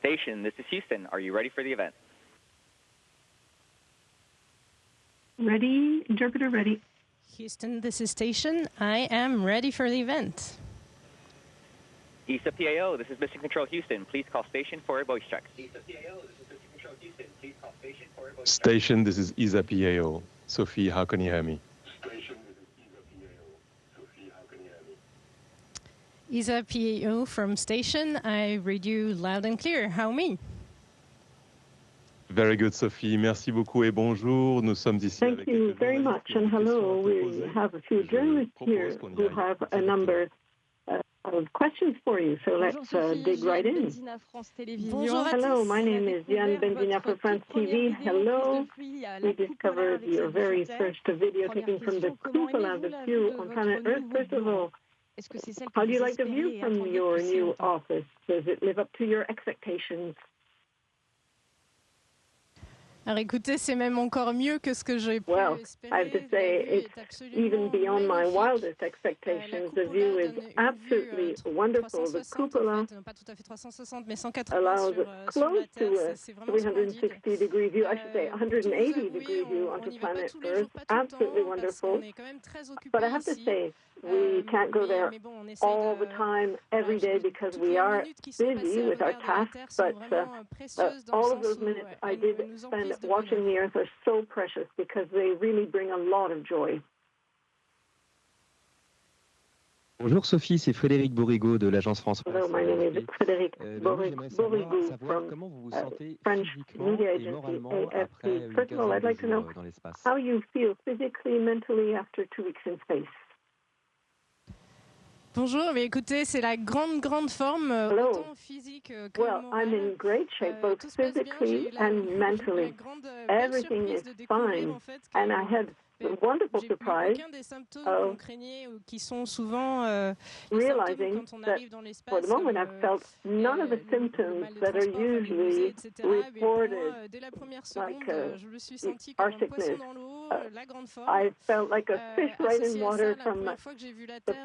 Station, this is Houston. Are you ready for the event? Ready, interpreter ready. Houston, this is Station. I am ready for the event. ESA PAO, this is Mission Control Houston. Please call station for a voice check. ESA PAO, this is Mission Control Houston. Please call station for a voice check. Station, this is ESA PAO. Sophie, how can you hear me? Station, this is ESA PAO. Sophie, how can you hear me? ESA PAO from Station. I read you loud and clear. How me? Very good, Sophie. Merci beaucoup et bonjour. Nous sommes ici. Thank you very much and hello. We have a few journalists here who have a number of questions for you. So let's dig right in. Hello, my name is Diane Benzina for France TV. Hello. We discovered your very first video taken from the cupola, the view on planet Earth. First of all, how do you like the view from your new office? Does it live up to your expectations? Alors écoutez, c'est même encore mieux que ce que j'ai pu espérer. I have to say it's even beyond my wildest expectations. The view is absolutely wonderful. The cupola allows close to a 360-degree view. I should say 180-degree view onto planet Earth. Absolutely wonderful. But I have to say, we can't go there all the time, every day, because we are busy with our tasks. But all of those minutes I did spend watching the Earth are so precious because they really bring a lot of joy. Bonjour Sophie, c'est Frédéric Bourrigaud de l'agence France Presse. Hello, my name is Frédéric Bourrigaud from French media agency AFP. First of all, I'd like to know how you feel physically, mentally after 2 weeks in space. Bonjour, mais écoutez, c'est la grande forme, autant physique que well, I'm in great shape, both physically and mentally. Everything is fine, and I had the wonderful surprise of realizing that for the moment I've felt none of the symptoms that are usually reported, like our sickness. I felt like a fish right in water from the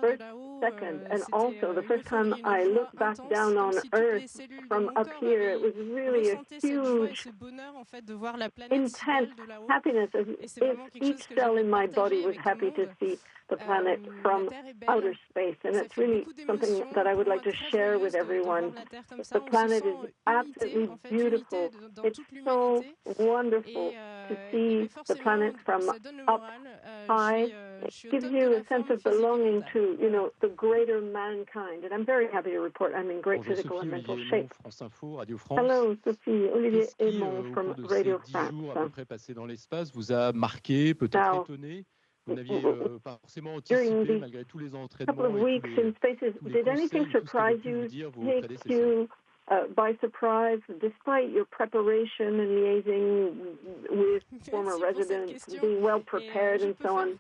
first second, and also the first time I looked back down on Earth from up here, it was really a huge, intense happiness, as if each cell in my body was happy to see the planet from outer space, and it's really something that I would like to share with everyone. The planet is absolutely beautiful. It's so wonderful to see the planet from up high. It gives you a sense of belonging to, the greater mankind, and I'm very happy to report I'm in great physical and mental shape. Hello, Sophie, Olivier Aymon from Radio France. Vous a marqué, peut-être étonné. Vous n'aviez pas forcément anticipé malgré tous les entraînements. Couple of weeks in spaces, did anything surprise you, take you by surprise, despite your preparation and liaising with former residents, being well prepared and so on?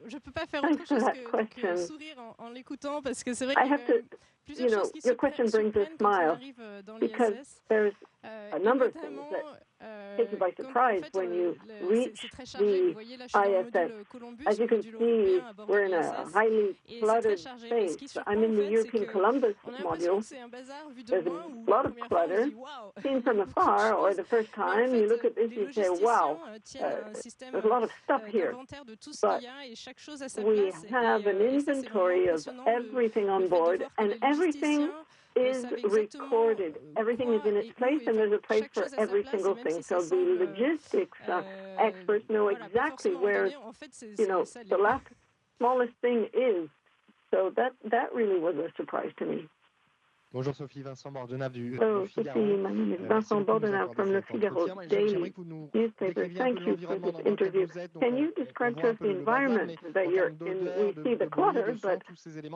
Je peux pas faire autre chose que sourire en l'écoutant parce que c'est vrai I have to, your question brings a smile because there's a number of things that take you by surprise when you reach the ISS. As you can see, we're in a highly cluttered space. I'm in the European Columbus module. There's a lot of clutter. Seen from afar, or the first time, you look at this, you say, wow, there's a lot of stuff here. But we have an inventory of everything on board, and everything is recorded. Everything is in its place, and there's a place for every single thing. So the logistics experts know exactly where, the last smallest thing is. So that really was a surprise to me. Bonjour Sophie, Vincent Bordenave du Figaro. Sophie, my name is Vincent Bordenave from the Figaro Daily newspaper. Thank you for this interview. Can you describe to us the environment that you're in? We see the clutter, but,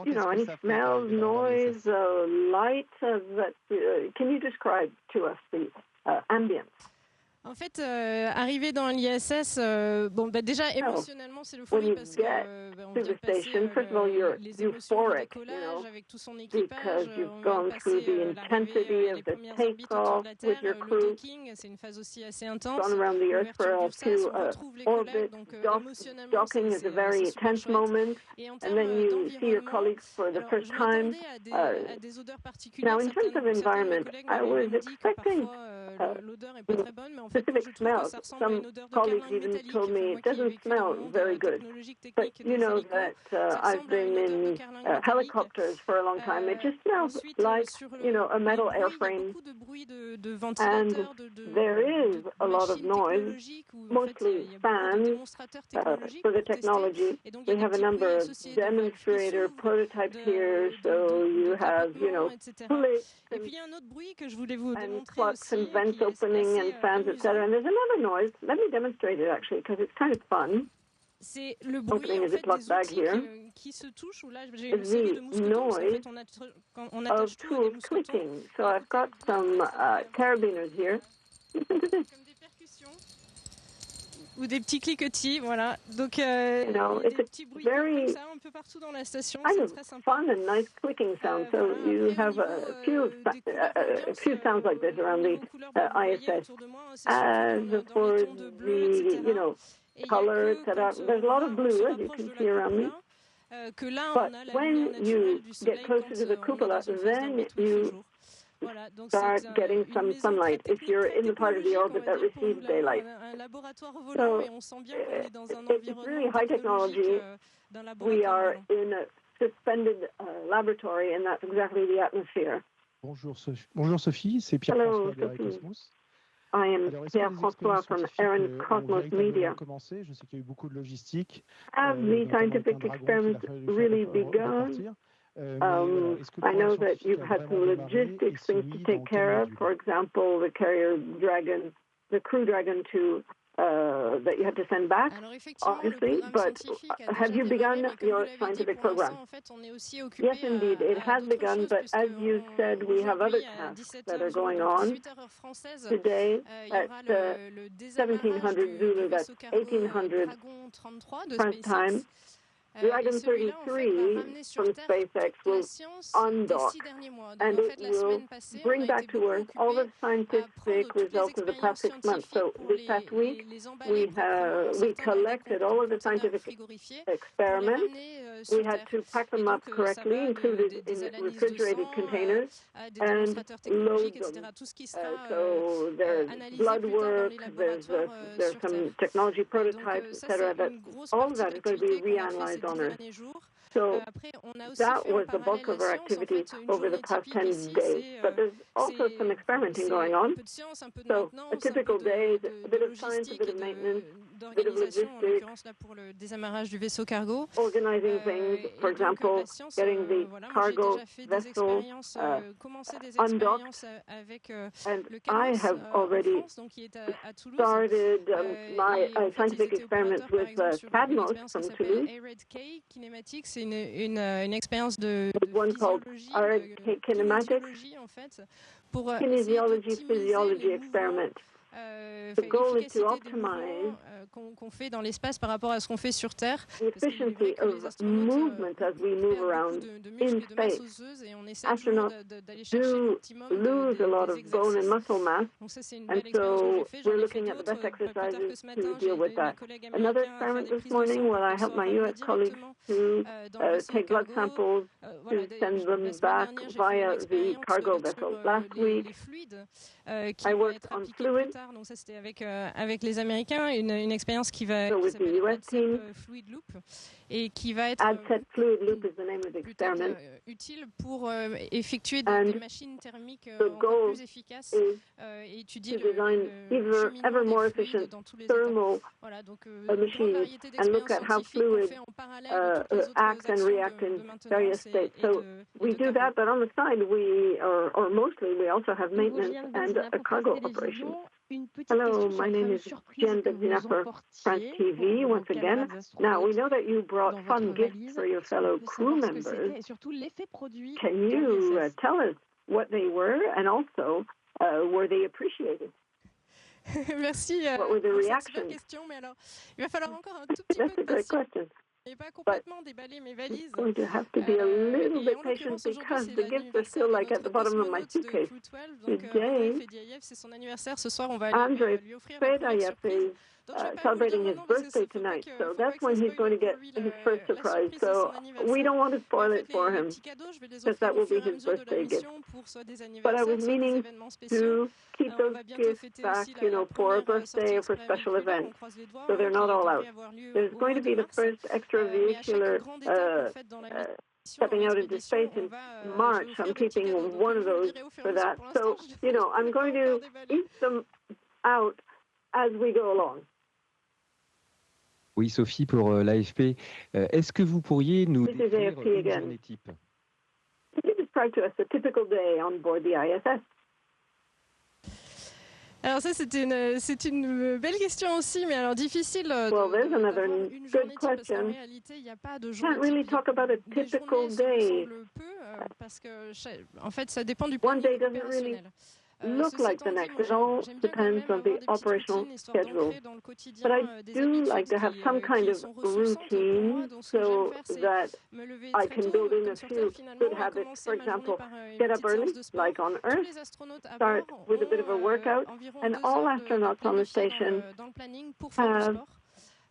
any smells, noise, light, can you describe to us the ambience? En fait, arriver dans l'ISS, déjà émotionnellement c'est l'euphorie parce que on vient de passer les émotions du décollage avec tout son équipage, on vient de passer l'arrivée, les premières orbites autour de la Terre, le docking, c'est une phase aussi assez intense. L'ouverture du SAS, on retrouve les collègues, donc émotionnellement c'est super chouette. Et en termes d'environnement, je m'attendais à des odeurs particulières. Certains de mes collègues m'avaient même dit que parfois l'odeur n'est pas très bonne, mais en fait, je trouve que ça ressemble à une odeur de carlingue métallique. Moi qui ai vécu dans le monde technologique, technique des hélicos, ça ressemble à une odeur de carlingue métallique. Ensuite, sur il y a beaucoup de bruit de ventilateurs, de machines technologiques, où en fait, il y a beaucoup de démonstrateurs technologiques pour tester. Et donc, il y a des petits bruits associés de valves qui s'ouvrent, etc. Et puis, il y a un autre bruit que je voulais vous démontrer aussi, qui est assez amusant. There's another noise. Let me demonstrate it actually, because it's kind of fun. C'est le bruit en fait, des outils qui se touchent. Où là, j'ai une série de mousquetons. En fait, on attache tout à des mousquetons. So I've got some carabiners here. Comme des percussions ou des petits cliquetis, voilà. Donc, des petits bruits comme ça un peu partout dans la station. C'est très sympa. Fun and nice clicking sound. So you have a few sounds like this around the ISS. As for the, color, etc. There's a lot of blue, as you can see around me. But when you get closer to the cupola, then you start getting some sunlight if you're in the part of the orbit that receives daylight. So it's really high technology. We are in a suspended laboratory, and that's exactly the atmosphere. Bonjour Sophie, c'est Pierre-François d'Ericosmos. I am Pierre-François from Aaron Cosmos Media. Je sais qu'il y a eu beaucoup de logistique. Have the scientific experiments really begun? I know that you've had some logistics things to take care of. For example, the carrier Dragon, the Crew Dragon 2 that you had to send back, obviously, but have you begun your scientific program? Yes, indeed, it has begun, but as you said, we have other tasks that are going on. Today, at 1700 Zulu, that's 1800 France time, Dragon 33 from SpaceX will undock, and it will bring back to Earth all the scientific results of the past 6 months. So this past week, we collected all of the scientific experiments. We had to pack them up correctly, included in refrigerated containers, and load them. So there's blood work, there's some technology prototypes, etc. That all of that is going to be reanalyzed on Earth. So that was the bulk of our activity over the past 10 days. But there's also some experimenting going on. So a typical day is a bit of science, a bit of maintenance, a bit of logistics, organizing things, for example, getting the cargo vessel undocked. And I have already started my scientific experiments with CADMOS from Toulouse. C'est une expérience de kinématics, en fait, pour physiology experiment. The goal is to optimize qu'on fait dans l'espace par rapport à ce qu'on fait sur Terre. The efficiency of movement as we move around in space. Astronauts do lose a lot of bone and muscle mass, and so we're looking at the best exercises to deal with that. Another experiment this morning, where I helped my US colleagues to take blood samples to send them back via the cargo vessel. Last week, I worked on fluids. Donc ça c'était avec les Américains, une expérience qui va s'appeler AdSep Fluid Loop et qui va être utile pour effectuer des machines thermiques encore plus efficaces et étudier le cheminement des fluides dans tous les états. Voilà, donc une grande variété d'expériences scientifiques qu'on fait en parallèle de toutes les autres actions de maintenance So we do that, but on the side, or mostly, we also have maintenance and a cargo operation. Hello, my name is Jen Benzina for France TV once again. Now, we know that you brought fun gifts for your fellow crew members. Can you tell us what they were, and also, were they appreciated? Merci. What were the reactions? Question, mais alors, il va falloir encore un tout petit peu de patience. Et pas complètement déballer mes valises. It's going to have to be a little bit patient because the gifts are still like at the bottom of my suitcase. Today, c'est son anniversaire. Ce soir, on va aller lui offrir Fedyayev is celebrating his birthday tonight, so that's when he's going to get his first surprise. So we don't want to spoil it for him, because that will be his birthday gift. But I was meaning to keep those gifts back, for a birthday or for special events, so they're not all out. There's going to be the first extravehicular stepping out into space in March. I'm keeping one of those for that. So, I'm going to eat them out as we go along. Oui, Sophie, pour l'AFP, est-ce que vous pourriez nous décrire une journée type? Can you describe to us a typical day on board the ISS? Alors ça, c'est une belle question aussi, mais alors difficile there's another une good journée type, parce qu'en question. réalité, il n'y a pas de journée Can't really type. talk about a Les typical journées se day. ressemblent peu, parce que, en fait, ça dépend du One planning day doesn't really opérationnel. look Ceci like étant the dit, next. moi, It all j'aime bien quand depends même on avoir the des petites operational routines, histoire schedule. d'ancrer dans le quotidien But I des do like to habitudes have some kind qui of sont ressourçantes pour moi. routine Donc ce que j'aime so faire, c'est that me lever I très can tôt, build in comme a sur few Terre finalement, good et habits. commencer For ma journée example, par une get up petite séance early, de sport. like on Tous Earth, les astronautes à start bord with a bit of a ont workout, environ and 2 all heures de astronauts on the planifiées station dans le planning pour faire du have sport.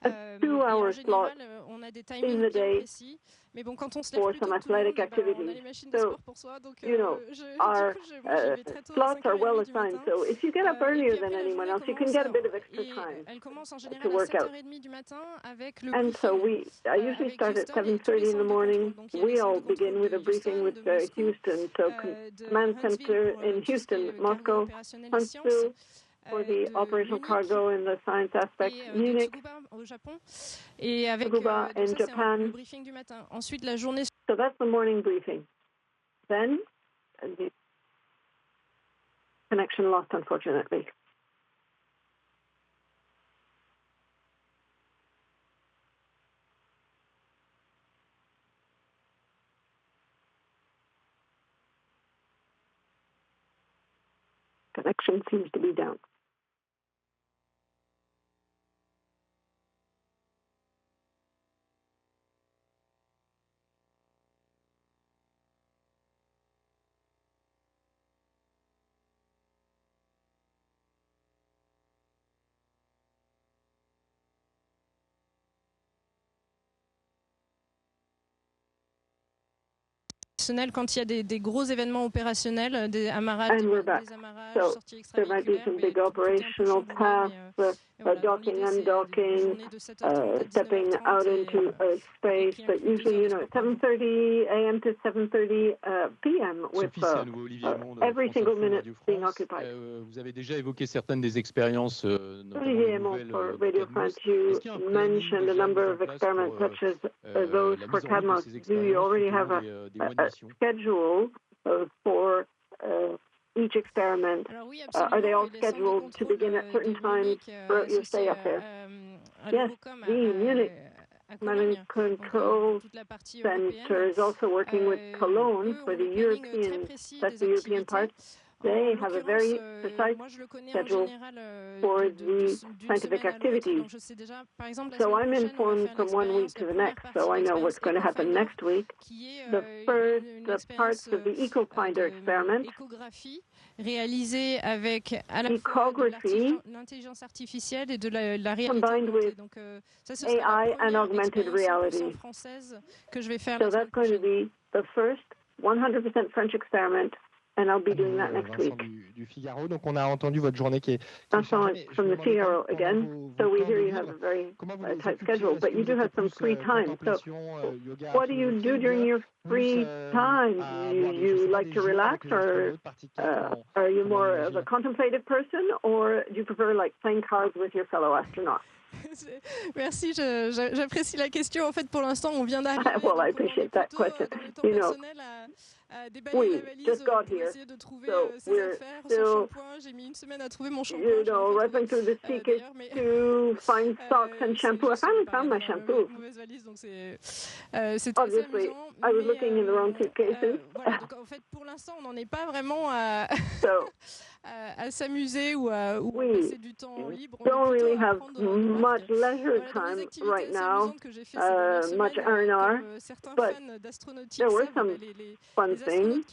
a Et 2-hour en slot général, on a des in timings the bien day précis. Mais bon, quand on se lève for plus tôt some que tout le monde, athletic on a activities. les machines de So, sport pour soi. Donc, our moi, j'y vais très tôt, à slots are 5h30 well du assigned. matin. So if you get up Et earlier puis than après, la anyone journée else, you can commence, get a bit of extra et time elle commence en to général à work out. 7h30 du matin avec le And so briefing I usually avec start at Houston et tous les 7:30 in the centres de morning. contrôle. Donc, il y a les We centres all de contrôle begin with a de briefing with Houston, de Moscou, Houston. So de Command Huntsville Center pour in tout ce qui Houston, est cargo Moscow, opérationnel et sciences, Huntsville for the de operational Munich cargo and the science aspect, et de Munich, Tsukuba au Japon. Et avec Tsukuba donc in ça, c'est le Japan. briefing du matin. Ensuite, la journée. So that's the morning briefing. Then the connection lost, unfortunately. Connection seems to be down. Quand il y a des gros événements opérationnels, des amarrages, des amarrages, sorties extravéhiculaires. There might be some big operational tasks, docking, undocking, stepping out into space. But usually, it's 7:30 a.m. to 7:30 p.m. with every single minute being occupied. Vous avez déjà évoqué certaines des expériences. Olivier Aymon for Radio France, you mentioned a number of experiments such as those for Cadmos. Do you already have a schedule for each experiment? Are they all scheduled to begin at certain times throughout your stay up there? Yes, the Munich Command and Control Center is also working with Cologne for the European, that's the European part. They have a very precise schedule for the scientific activities. So I'm informed from 1 week to the next, so I know what's going to happen next week. The first parts of the EcoFinder experiment, réalisé avec à la fois l'intelligence artificielle et de la réalité augmentée. Donc ça, ce sera AI and augmented reality. Que je vais faire so that's going to be the first 100% French experiment. And I'll be doing that next week. Du Figaro, donc on a entendu votre journée qui est chargée. From the Figaro again. So we hear you have a very tight schedule, but you do have some free time. So what do you do during your free time? Do you like to relax, or are you more of a contemplative person, or do you prefer like playing cards with your fellow astronauts? Merci, j'apprécie la question. En fait, pour l'instant, on vient d'arriver. Well, I appreciate that question. We just got here, so we're still, rifling through the tickets to find socks and shampoo. I finally found my shampoo. Obviously, I was looking in the wrong suitcases. En fait, pour l'instant, on n'en est pas vraiment à s'amuser ou à passer du temps libre. Don't really have much leisure time right now, much R&R, but there were some fun things.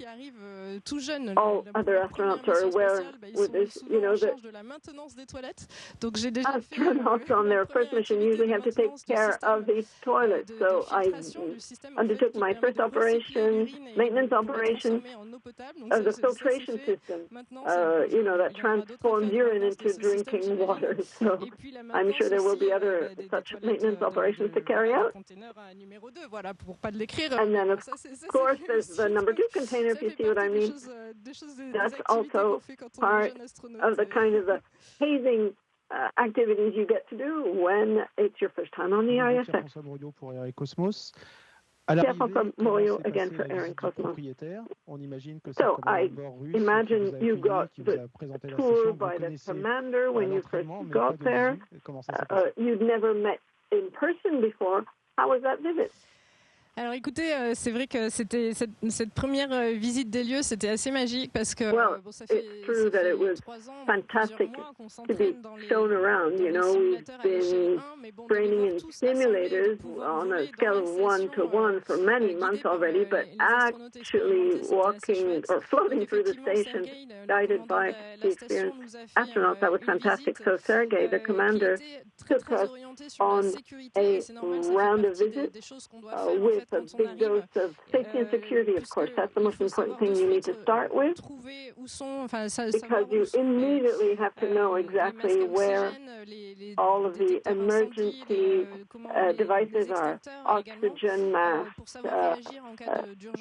All other astronauts are aware with this, that astronauts on their first mission usually have to take care of these toilets. So I undertook my first operation, maintenance operation of the filtration system, that transforms urine into drinking water. So I'm sure there will be other such maintenance operations to carry out. And then, of course, there's the number 2 container, if you see what I mean. That's also part of the kind of the hazing activities you get to do when it's your first time on the ISS. Pierre-François Morio again for Air and Cosmos. So I imagine you got the tour by the commander when you first got there. You'd never met in person before. How was that visit? Alors écoutez, c'est vrai que c'était cette première visite des lieux, c'était assez magique parce que ça fait 3 ans, plusieurs mois qu'on s'entraîne dans les simulateurs à l'échelle 1, mais bon, training in simulators on a scale of 1 to 1 for many months already, but actually walking or floating through the station, guided by the experienced astronauts, that was fantastic. So Sergei, the commander, took us on a round of visits with a big dose of safety and security, of course. That's the most important thing you need to start with, because you immediately have to know exactly where all of the emergency devices are, oxygen masks,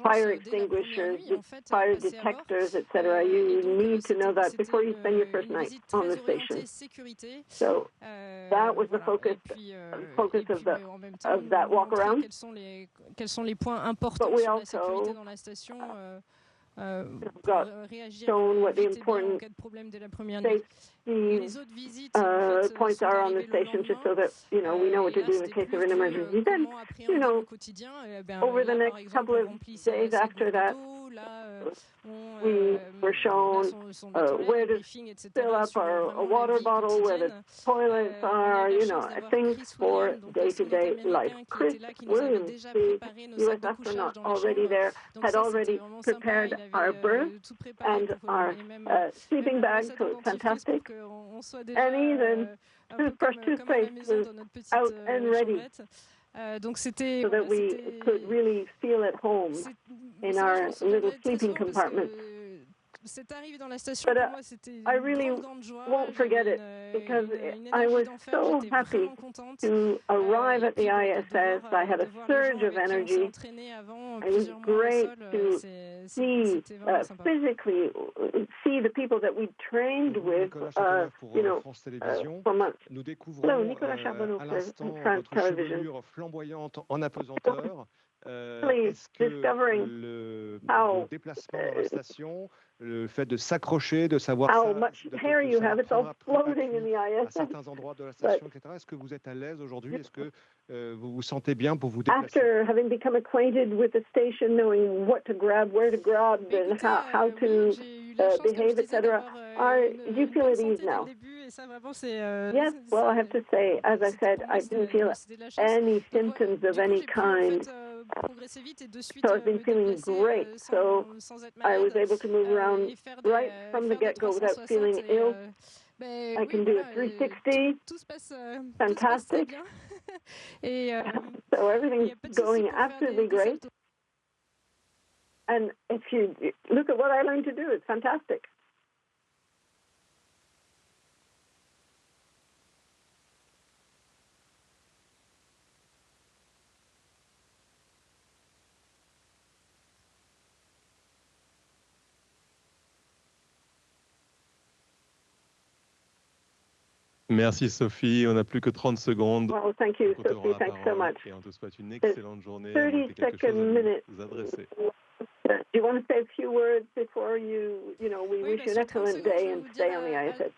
fire extinguishers, fire detectors, etc. You need to know that before you spend your first night on the station. So that was the focus of that walk around. Quels sont les points importants sur la sécurité dans la station pour réagir en cas de problème dès la première nuit. Les autres visites points are on the station just so that we know what to do in case of an emergency. Then, over the next couple of days after that, we were shown where to fill up our water bottle, where the toilets are, things for day-to-day life. Chris Williams, the U.S. astronaut already there, had already prepared our berth and our sleeping bags, so it's fantastic. And even toothpaste was out and ready. So that we could really feel at home in our little sleeping compartment. But I really won't forget it, because I was so happy to arrive at the ISS. I had a surge of energy. It was great to see, physically see the people that we trained with, for months. Hello, Nicolas Charbonneau for France Television. Please, discovering how le fait de s'accrocher, de savoir how much hair you have, it's all floating in the ISS. À certains endroits de la station, etc. Est-ce que vous êtes à l'aise aujourd'hui? Est-ce que vous vous sentez bien pour vous déplacer? After having become acquainted with the station, knowing what to grab, where to grab, and how to behave, etc., do you feel at ease now? Yes, well, I have to say, as I said, I didn't feel any symptoms of any kind. So I've been feeling great. So I was able to move around right from the get-go without feeling ill. I can do a 360. Fantastic. So everything's going absolutely great. And if you look at what I learned to do, it's fantastic. Merci Sophie, on n'a plus que 30 secondes. Well, thank you, Sophie. Thanks so much. Et on te souhaite une excellente journée. 30-second minute Do you want to say a few words before we wish you an excellent day and stay on the ISS?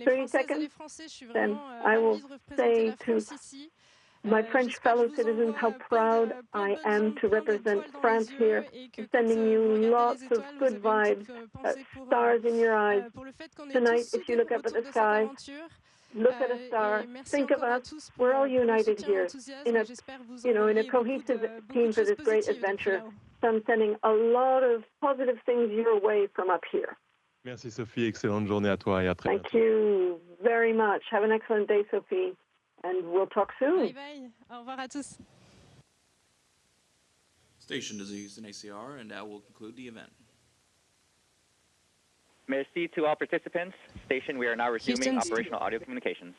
30 seconds? Then I will say to my French fellow citizens how proud I am to represent France here, sending you lots of good vibes, stars in your eyes. Tonight, if you look up at the sky, look at a star, think of us, we're all united here in a cohesive team for this great adventure. So I'm sending a lot of positive things your way from up here. Merci Sophie, excellente journée à toi et à très bientôt. Thank you very much. Have an excellent day, Sophie, and we'll talk soon. Bye bye. Au revoir à tous. Station is Houston ACR, and that will conclude the event. Merci to all participants. Station, we are now resuming operational audio communications.